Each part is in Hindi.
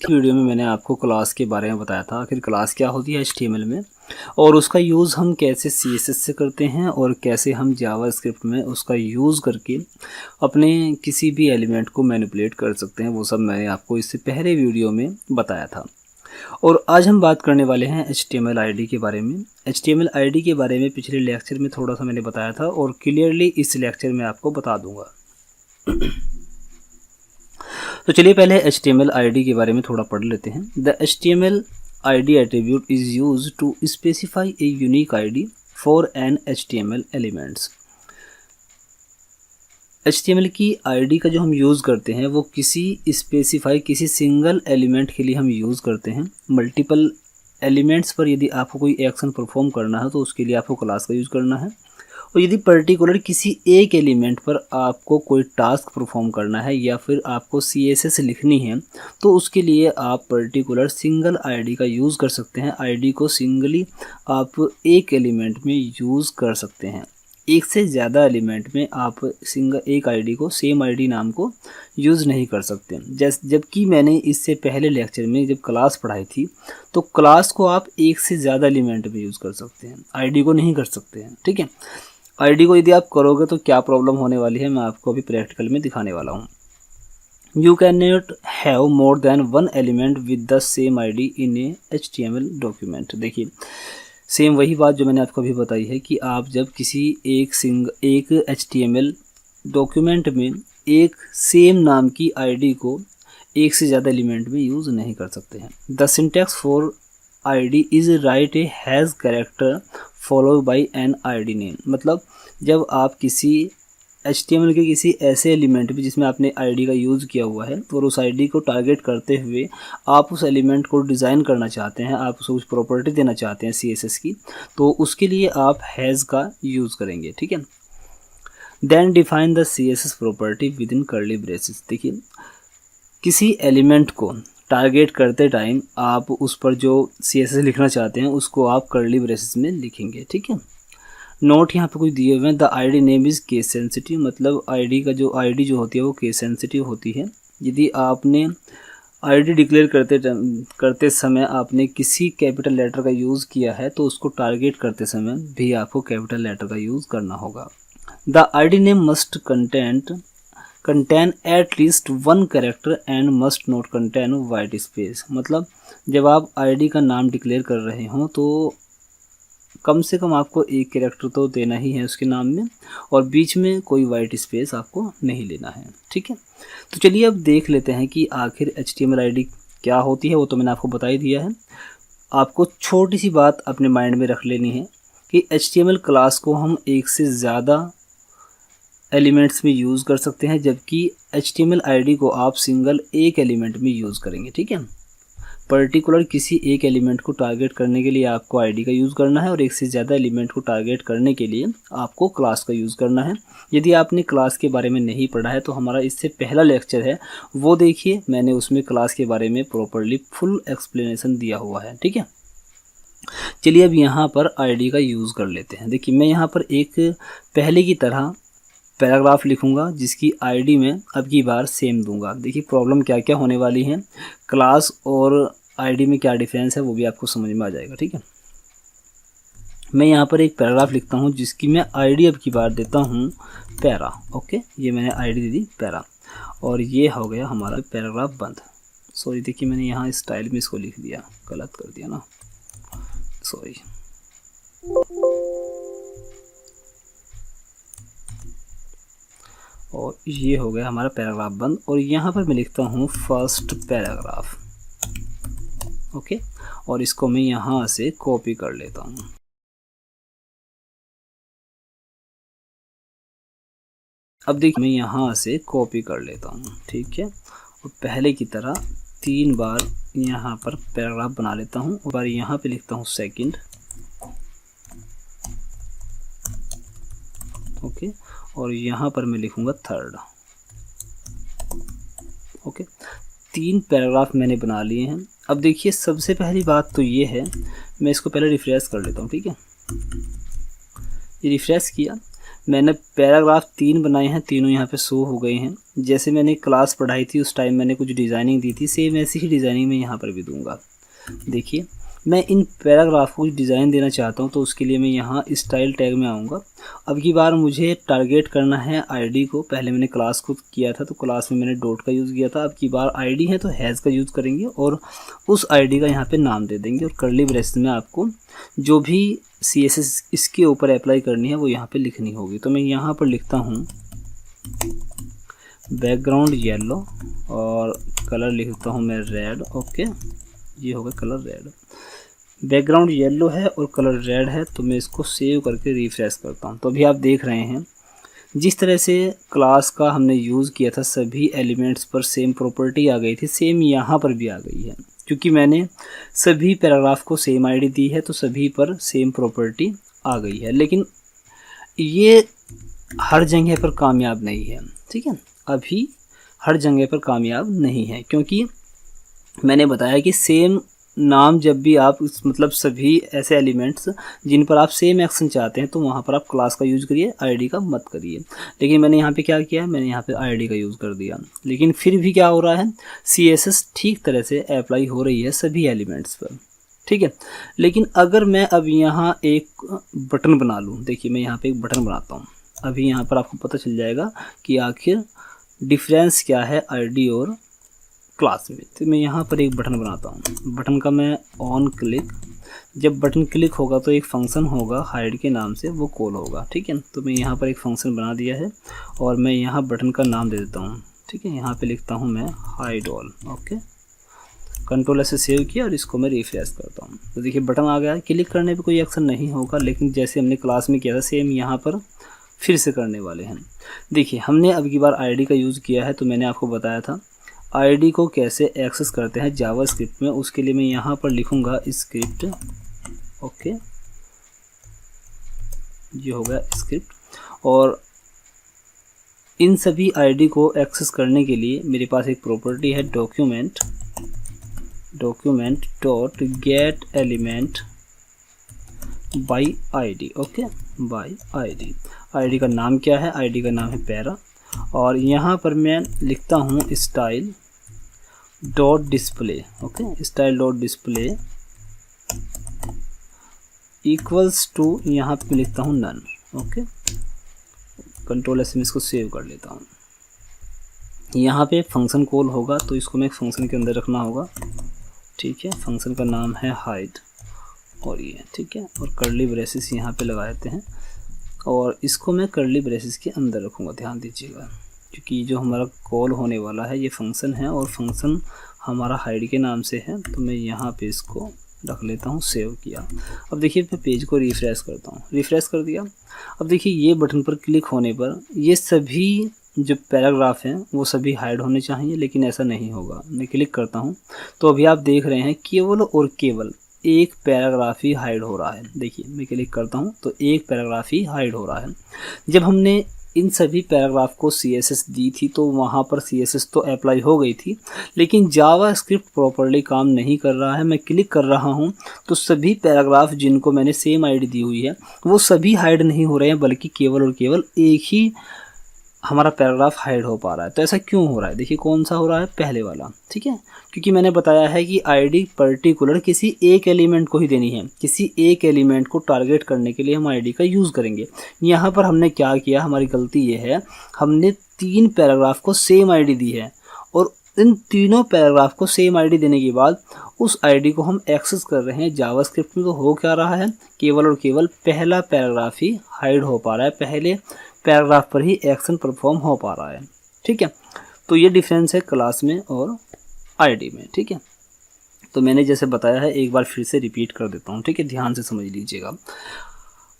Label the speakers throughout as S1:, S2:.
S1: वीडियो में मैंने आपको क्लास के बारे में बताया था, आखिर क्लास क्या होती है HTML में और उसका यूज़ हम कैसे CSS से करते हैं और कैसे हम जावास्क्रिप्ट में उसका यूज़ करके अपने किसी भी एलिमेंट को मैनिपुलेट कर सकते हैं। वो सब मैंने आपको इससे पहले वीडियो में बताया था। और आज हम बात करने वाले हैं HTML ID के बारे में। HTML ID के बारे में पिछले लेक्चर में थोड़ा सा मैंने बताया था और क्लियरली इस लेक्चर में आपको बता दूंगा। तो चलिए पहले HTML ID के बारे में थोड़ा पढ़ लेते हैं। The HTML ID attribute is used to specify a unique ID for an HTML elements। HTML की ID का जो हम यूज़ करते हैं वो किसी सिंगल एलिमेंट के लिए हम यूज़ करते हैं। मल्टीपल एलिमेंट्स पर यदि आपको कोई एक्शन परफॉर्म करना है तो उसके लिए आपको क्लास का यूज़ करना है, और यदि पर्टिकुलर किसी एक एलिमेंट पर आपको कोई टास्क परफॉर्म करना है या फिर आपको CSS लिखनी है तो उसके लिए आप पर्टिकुलर सिंगल ID का यूज़ कर सकते हैं। ID को सिंगली आप एक एलिमेंट में यूज़ कर सकते हैं। एक से ज़्यादा एलिमेंट में आप एक ID को सेम ID नाम को यूज़ नहीं कर सकते। जबकि मैंने इससे पहले लेक्चर में जब क्लास पढ़ाई थी तो क्लास को आप एक से ज़्यादा एलिमेंट में यूज़ कर सकते हैं, ID को नहीं कर सकते हैं। ठीक है, ID को यदि आप करोगे तो क्या प्रॉब्लम होने वाली है मैं आपको अभी प्रैक्टिकल में दिखाने वाला हूँ। You can not have more than one element with the same ID in A HTML document. देखिए सेम वही बात जो मैंने आपको अभी बताई है कि आप जब किसी एक HTML डॉक्यूमेंट में एक सेम नाम की ID को एक से ज़्यादा एलिमेंट में यूज़ नहीं कर सकते हैं। The syntax for ID is write a hash character followed by an ID name. मतलब जब आप किसी HTML के किसी ऐसे एलिमेंट में जिसमें आपने ID का यूज़ किया हुआ है और उस ID को टारगेट करते हुए आप उस एलिमेंट को डिज़ाइन करना चाहते हैं, आप उसको कुछ प्रॉपर्टी देना चाहते हैं CSS की, तो उसके लिए आप हैज़ का यूज़ करेंगे। ठीक है, then define the CSS property within curly braces. देखिए किसी एलिमेंट को टारगेट करते टाइम आप उस पर जो CSS लिखना चाहते हैं उसको आप कर्ली ब्रेसेस में लिखेंगे। ठीक है, नोट यहाँ पे कुछ दिए हुए हैं। The ID name is case sensitive. मतलब ID जो होती है वो केस सेंसिटिव होती है। यदि आपने ID डिक्लेयर करते समय आपने किसी कैपिटल लेटर का यूज़ किया है तो उसको टारगेट करते समय भी आपको कैपिटल लेटर का यूज़ करना होगा। The ID name must contain at least one character and must not contain white space. मतलब जब आप ID का नाम डिक्लेयर कर रहे हों तो कम से कम आपको एक कैरेक्टर तो देना ही है उसके नाम में और बीच में कोई वाइट स्पेस आपको नहीं लेना है। ठीक है, तो चलिए अब देख लेते हैं कि आखिर HTML ID क्या होती है। वो तो मैंने आपको बता ही दिया है। आपको छोटी सी बात अपने माइंड में रख लेनी है कि HTML क्लास को हम एक से ज़्यादा एलिमेंट्स में यूज़ कर सकते हैं, जबकि HTML ID को आप सिंगल एक एलिमेंट में यूज़ करेंगे। ठीक है, पर्टिकुलर किसी एक एलिमेंट को टारगेट करने के लिए आपको ID का यूज़ करना है और एक से ज़्यादा एलिमेंट को टारगेट करने के लिए आपको क्लास का यूज़ करना है। यदि आपने क्लास के बारे में नहीं पढ़ा है तो हमारा इससे पहला लेक्चर है वो देखिए, मैंने उसमें क्लास के बारे में प्रॉपरली फुल एक्सप्लेनेशन दिया हुआ है। ठीक है, चलिए अब यहाँ पर ID का यूज़ कर लेते हैं। देखिए मैं यहाँ पर एक पहले की तरह पैराग्राफ लिखूंगा जिसकी ID में अब की बार सेम दूंगा। देखिए प्रॉब्लम क्या क्या होने वाली है, क्लास और ID में क्या डिफरेंस है वो भी आपको समझ में आ जाएगा। ठीक है, मैं यहाँ पर एक पैराग्राफ लिखता हूँ जिसकी मैं ID अब की बार देता हूँ पैरा। ओके, ये मैंने ID दे दी पैरा और ये हो गया हमारा पैराग्राफ बंद। सॉरी, देखिए मैंने यहाँ स्टाइल में इसको लिख दिया, गलत कर दिया ना, सॉरी। और ये हो गया हमारा पैराग्राफ बंद और यहाँ पर मैं लिखता हूँ फर्स्ट पैराग्राफ। ओके, और इसको मैं यहाँ से कॉपी कर लेता हूँ। अब देखिए मैं यहाँ से कॉपी कर लेता हूँ। ठीक है, और पहले की तरह 3 बार यहाँ पर पैराग्राफ बना लेता हूँ और बार यहाँ पे लिखता हूँ सेकंड। ओके, और यहाँ पर मैं लिखूँगा थर्ड। ओके, 3 पैराग्राफ मैंने बना लिए हैं। अब देखिए सबसे पहली बात तो ये है, मैं इसको पहले रिफ्रेश कर लेता हूँ। ठीक है, ये रिफ्रेश किया, मैंने पैराग्राफ 3 बनाए हैं, तीनों यहाँ पे शो हो गए हैं। जैसे मैंने क्लास पढ़ाई थी उस टाइम मैंने कुछ डिज़ाइनिंग दी थी, सेम ऐसी ही डिज़ाइनिंग मैं यहाँ पर भी दूंगा। देखिए मैं इन पैराग्राफ को डिज़ाइन देना चाहता हूँ, तो उसके लिए मैं यहाँ स्टाइल टैग में आऊँगा। अब की बार मुझे टारगेट करना है आईडी को। पहले मैंने क्लास को किया था तो क्लास में मैंने डॉट का यूज़ किया था। अब की बार आईडी है तो हैज़ का यूज़ करेंगे और उस आईडी का यहाँ पे नाम दे देंगे, और कर्ली ब्रेसेस में आपको जो भी CSS इसके ऊपर अप्लाई करनी है वो यहाँ पे लिखनी होगी। तो मैं यहाँ पर लिखता हूँ बैकग्राउंड येलो और कलर लिखता हूँ मैं रेड। ओके, ये होगा कलर रेड। बैकग्राउंड येलो है और कलर रेड है, तो मैं इसको सेव करके रिफ्रेश करता हूँ। तो अभी आप देख रहे हैं जिस तरह से क्लास का हमने यूज़ किया था सभी एलिमेंट्स पर सेम प्रॉपर्टी आ गई थी, सेम यहाँ पर भी आ गई है। क्योंकि मैंने सभी पैराग्राफ को सेम आईडी दी है तो सभी पर सेम प्रॉपर्टी आ गई है। लेकिन ये हर जगह पर कामयाब नहीं है, ठीक है, अभी हर जगह पर कामयाब नहीं है, क्योंकि मैंने बताया कि सेम नाम जब भी आप मतलब सभी ऐसे एलिमेंट्स जिन पर आप सेम एक्शन चाहते हैं तो वहाँ पर आप क्लास का यूज़ करिए, आईडी का मत करिए। लेकिन मैंने यहाँ पे क्या किया, मैंने यहाँ पे आईडी का यूज़ कर दिया। लेकिन फिर भी क्या हो रहा है, CSS ठीक तरह से अप्लाई हो रही है सभी एलिमेंट्स पर, ठीक है। लेकिन अगर मैं अब यहाँ एक बटन बना लूँ, देखिए मैं यहाँ पर एक बटन बनाता हूँ, अभी यहाँ पर आपको पता चल जाएगा कि आखिर डिफरेंस क्या है आईडी और क्लास में। तो मैं यहाँ पर एक बटन बनाता हूँ, बटन का मैं ऑन क्लिक, जब बटन क्लिक होगा तो एक फंक्शन होगा हाइड के नाम से, वो कॉल होगा, ठीक है। तो मैं यहाँ पर एक फंक्शन बना दिया है और मैं यहाँ बटन का नाम दे देता हूँ, ठीक है। यहाँ पे लिखता हूँ मैं हाइड ऑल। ओके, कंट्रोल से सेव किया और इसको मैं रिफ्रेश करता हूँ। तो देखिए बटन आ गया। क्लिक करने पर कोई एक्शन नहीं होगा, लेकिन जैसे हमने क्लास में किया था सेम यहाँ पर फिर से करने वाले हैं। देखिए हमने अब की बार आईडी का यूज़ किया है, तो मैंने आपको बताया था आईडी को कैसे एक्सेस करते हैं जावास्क्रिप्ट में। उसके लिए मैं यहाँ पर लिखूँगा स्क्रिप्ट। ओके, ये हो गया स्क्रिप्ट। और इन सभी आईडी को एक्सेस करने के लिए मेरे पास एक प्रॉपर्टी है document dot gate element by ID. Okay, by ID. ID का नाम क्या है, आईडी का नाम है पैरा। और यहाँ पर मैं लिखता हूँ style dot display. Okay, style dot display equals to, यहाँ पे लिखता हूँ नन। ओके, कंट्रोल से मैं इसको सेव कर लेता हूँ। यहाँ पे फंक्शन कॉल होगा तो इसको मैं एक फंक्शन के अंदर रखना होगा, ठीक है। फंक्शन का नाम है हाइड और ये, ठीक है। और कर्ली ब्रेसेस यहाँ पे लगा देते हैं और इसको मैं कर्ली ब्रेसेस के अंदर रखूँगा, ध्यान दीजिएगा, क्योंकि जो हमारा कॉल होने वाला है ये फंक्शन है और फंक्शन हमारा हाइड के नाम से है। तो मैं यहाँ पे इसको रख लेता हूँ, सेव किया। अब देखिए मैं पेज को रिफ्रेश करता हूँ, रिफ्रेश कर दिया। अब देखिए ये बटन पर क्लिक होने पर ये सभी जो पैराग्राफ हैं वो सभी हाइड होने चाहिए, लेकिन ऐसा नहीं होगा। मैं क्लिक करता हूँ तो अभी आप देख रहे हैं केवल और केवल एक पैराग्राफ ही हाइड हो रहा है। देखिए मैं क्लिक करता हूँ तो एक पैराग्राफ ही हाइड हो रहा है। जब हमने इन सभी पैराग्राफ को CSS दी थी तो वहाँ पर CSS तो अप्लाई हो गई थी, लेकिन जावास्क्रिप्ट प्रॉपर्ली काम नहीं कर रहा है। मैं क्लिक कर रहा हूँ तो सभी पैराग्राफ जिनको मैंने सेम आईडी दी हुई है वो सभी हाइड नहीं हो रहे हैं, बल्कि केवल और केवल एक ही हमारा पैराग्राफ हाइड हो पा रहा है। तो ऐसा क्यों हो रहा है, देखिए कौन सा हो रहा है, पहले वाला, ठीक है। क्योंकि मैंने बताया है कि आईडी पर्टिकुलर किसी एक एलिमेंट को ही देनी है, किसी एक एलिमेंट को टारगेट करने के लिए हम आईडी का यूज़ करेंगे। यहाँ पर हमने क्या किया, हमारी गलती ये है, हमने 3 पैराग्राफ को सेम आईडी दी है और इन तीनों पैराग्राफ को सेम आईडी देने के बाद उस आईडी को हम एक्सेस कर रहे हैं जावास्क्रिप्ट में। तो हो क्या रहा है, केवल और केवल पहला पैराग्राफ ही हाइड हो पा रहा है, पहले पैराग्राफ पर ही एक्शन परफॉर्म हो पा रहा है, ठीक है। तो ये डिफरेंस है क्लास में और आईडी में, ठीक है। तो मैंने जैसे बताया है एक बार फिर से रिपीट कर देता हूँ, ठीक है, ध्यान से समझ लीजिएगा।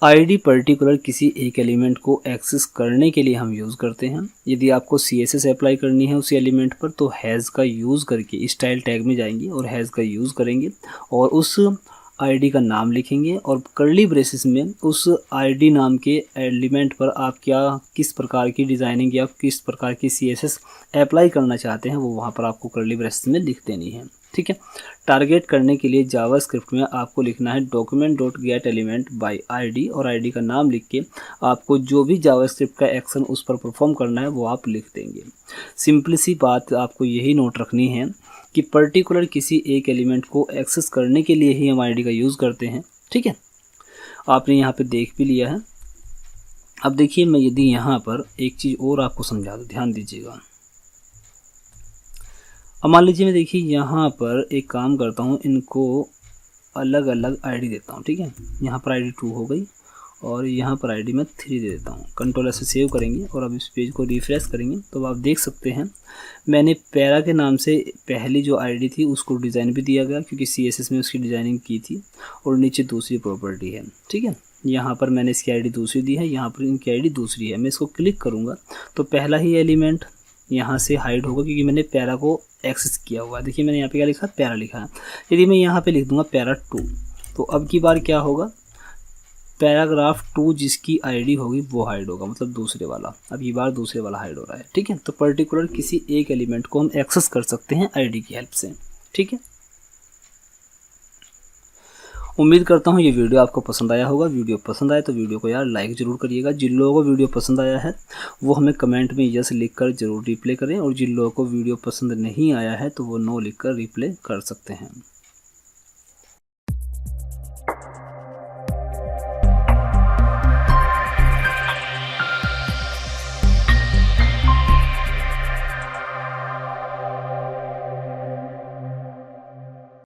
S1: आईडी पर्टिकुलर किसी एक एलिमेंट को एक्सेस करने के लिए हम यूज़ करते हैं। यदि आपको CSS अप्लाई करनी है उसी एलिमेंट पर तो हैज़ का यूज़ करके स्टाइल टैग में जाएंगे और हैज़ का यूज़ करेंगे और उस आईडी का नाम लिखेंगे और कर्ली ब्रेसेस में उस आईडी नाम के एलिमेंट पर आप किस प्रकार की डिज़ाइनिंग या किस प्रकार की CSS अप्लाई करना चाहते हैं वो वहाँ पर आपको कर्ली ब्रेसेस में लिख देनी है। ठीक है। टारगेट करने के लिए जावास्क्रिप्ट में आपको लिखना है document.getElement by ID और ID का नाम लिख के आपको जो भी जावास्क्रिप्ट का एक्शन उस पर परफॉर्म करना है वो आप लिख देंगे। सिंपली सी बात आपको यही नोट रखनी है कि पर्टिकुलर किसी एक एलिमेंट को एक्सेस करने के लिए ही हम ID का यूज़ करते हैं। ठीक है, आपने यहाँ पे देख भी लिया है। अब देखिए, मैं यदि यहाँ पर एक चीज़ और आपको समझा दूँ, ध्यान दीजिएगा। अब मान लीजिए मैं देखिए यहाँ पर एक काम करता हूँ, इनको अलग अलग आईडी देता हूँ। ठीक है, यहाँ पर आईडी 2 हो गई और यहाँ पर आईडी मैं 3 दे देता हूँ। कंट्रोल से सेव करेंगे और अब इस पेज को रिफ्रेश करेंगे तो आप देख सकते हैं मैंने पैरा के नाम से पहली जो आईडी थी उसको डिज़ाइन भी दिया गया, क्योंकि CSS में उसकी डिज़ाइनिंग की थी, और नीचे दूसरी प्रॉपर्टी है। ठीक है, यहाँ पर मैंने इसकी आईडी दूसरी दी है, यहाँ पर इनकी आईडी दूसरी है। मैं इसको क्लिक करूँगा तो पहला ही एलिमेंट यहाँ से हाइड होगा, क्योंकि मैंने पैरा को एक्सेस किया हुआ है। देखिए मैंने यहाँ पे क्या लिखा है, पैरा लिखा है। यदि मैं यहाँ पे लिख दूंगा पैरा 2 तो अब की बार क्या होगा, पैराग्राफ 2 जिसकी आईडी होगी वो हाइड होगा, मतलब दूसरे वाला। अब की बार दूसरे वाला हाइड हो रहा है। ठीक है, तो पर्टिकुलर किसी एक एलिमेंट को हम एक्सेस कर सकते हैं आईडी की हेल्प से। ठीक है, उम्मीद करता हूँ ये वीडियो आपको पसंद आया होगा। वीडियो पसंद आए तो वीडियो को यार लाइक ज़रूर करिएगा। जिन लोगों को वीडियो पसंद आया है वो हमें कमेंट में यस लिखकर ज़रूर रिप्ले करें, और जिन लोगों को वीडियो पसंद नहीं आया है तो वो नो लिखकर रिप्ले कर सकते हैं।